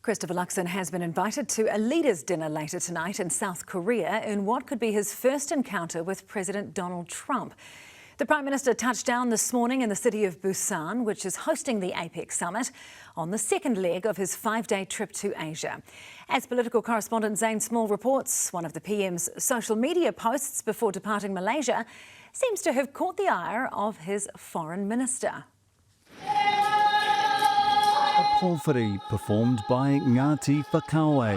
Christopher Luxon has been invited to a leaders' dinner later tonight in South Korea in what could be his first encounter with President Donald Trump. The Prime Minister touched down this morning in the city of Busan, which is hosting the APEC summit, on the second leg of his 5-day trip to Asia. As political correspondent Zane Small reports, one of the PM's social media posts before departing Malaysia seems to have caught the ire of his foreign minister. A pōwhiri performed by Ngāti Whakaue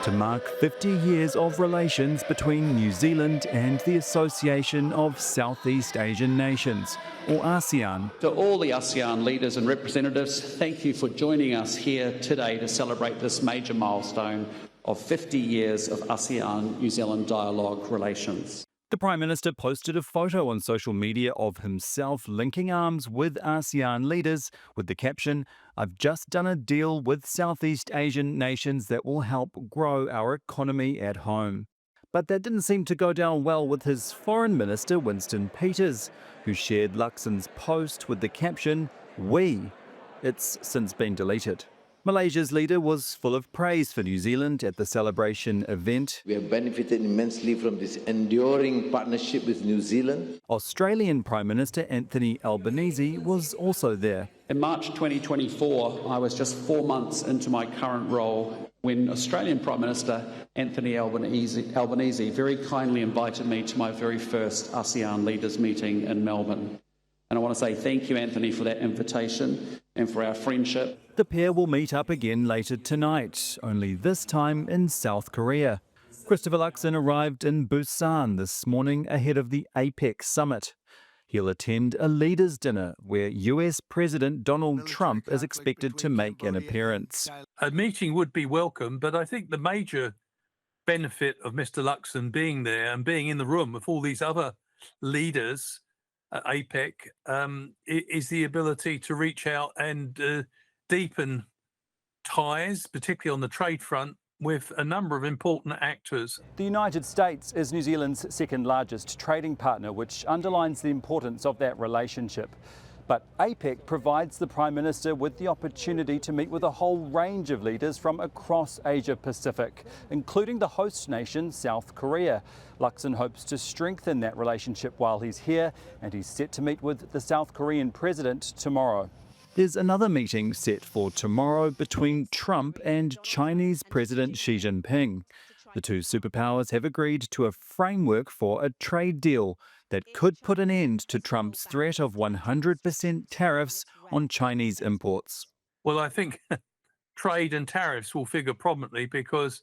to mark 50 years of relations between New Zealand and the Association of Southeast Asian Nations, or ASEAN. To all the ASEAN leaders and representatives, thank you for joining us here today to celebrate this major milestone of 50 years of ASEAN-New Zealand dialogue relations. The Prime Minister posted a photo on social media of himself linking arms with ASEAN leaders with the caption, "I've just done a deal with Southeast Asian nations that will help grow our economy at home." But that didn't seem to go down well with his Foreign Minister Winston Peters, who shared Luxon's post with the caption, "We." It's since been deleted. Malaysia's leader was full of praise for New Zealand at the celebration event. We have benefited immensely from this enduring partnership with New Zealand. Australian Prime Minister Anthony Albanese was also there. In March 2024, I was just 4 months into my current role when Australian Prime Minister Anthony Albanese very kindly invited me to my very first ASEAN leaders meeting in Melbourne. And I want to say thank you, Anthony, for that invitation and for our friendship. The pair will meet up again later tonight, only this time in South Korea. Christopher Luxon arrived in Busan this morning ahead of the APEC summit. He'll attend a leaders' dinner where US President Donald Trump is expected to make an appearance. A meeting would be welcome, but I think the major benefit of Mr. Luxon being there and being in the room with all these other leaders at APEC is the ability to reach out and deepen ties, particularly on the trade front, with a number of important actors. The United States is New Zealand's second largest trading partner, which underlines the importance of that relationship. But APEC provides the Prime Minister with the opportunity to meet with a whole range of leaders from across Asia Pacific, including the host nation, South Korea. Luxon hopes to strengthen that relationship while he's here, and he's set to meet with the South Korean president tomorrow. There's another meeting set for tomorrow between Trump and Chinese President Xi Jinping. The two superpowers have agreed to a framework for a trade deal that could put an end to Trump's threat of 100% tariffs on Chinese imports. Well, I think trade and tariffs will figure prominently because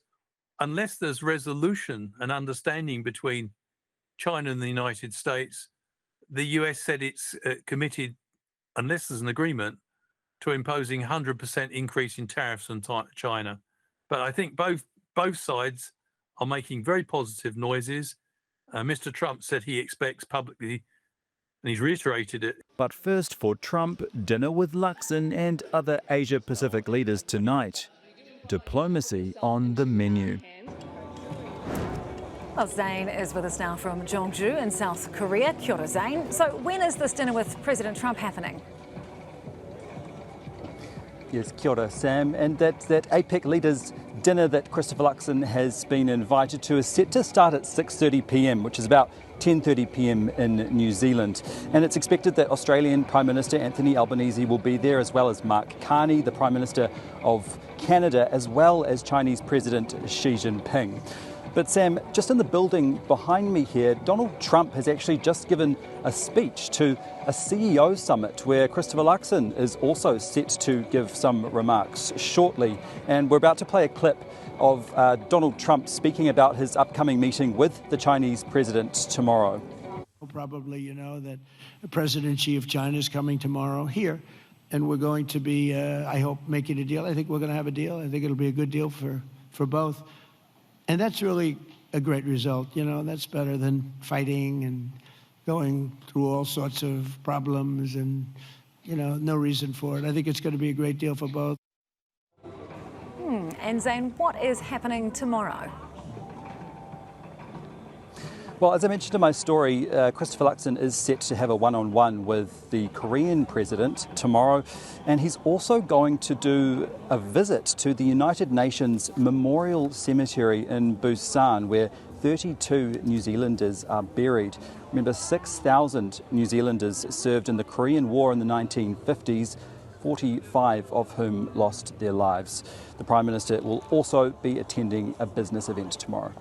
unless there's resolution and understanding between China and the United States, the US said it's committed, unless there's an agreement, to imposing 100% increase in tariffs on China. But I think both sides are making very positive noises. Mr. Trump said he expects publicly, and he's reiterated it. But first for Trump, dinner with Luxon and other Asia-Pacific leaders tonight. Diplomacy on the menu. Well, Zane is with us now from Jeonju in South Korea. Kia ora, Zane. So when is this dinner with President Trump happening? Yes, kia ora, Sam. And that APEC leaders dinner that Christopher Luxon has been invited to is set to start at 6:30 p.m, which is about 10:30 p.m. in New Zealand. And it's expected that Australian Prime Minister Anthony Albanese will be there, as well as Mark Carney, the Prime Minister of Canada, as well as Chinese President Xi Jinping. But Sam, just in the building behind me here, Donald Trump has actually just given a speech to a CEO summit where Christopher Luxon is also set to give some remarks shortly. And we're about to play a clip of Donald Trump speaking about his upcoming meeting with the Chinese president tomorrow. Probably you know that President Xi of China is coming tomorrow here, and we're going to be, I hope, making a deal. I think we're going to have a deal. I think it'll be a good deal for both. And that's really a great result. You know, that's better than fighting and going through all sorts of problems and, you know, no reason for it. I think it's going to be a great deal for both. And Zane, what is happening tomorrow? Well, as I mentioned in my story, Christopher Luxon is set to have a one-on-one with the Korean president tomorrow, and he's also going to do a visit to the United Nations Memorial Cemetery in Busan, where 32 New Zealanders are buried. Remember, 6,000 New Zealanders served in the Korean War in the 1950s, 45 of whom lost their lives. The Prime Minister will also be attending a business event tomorrow.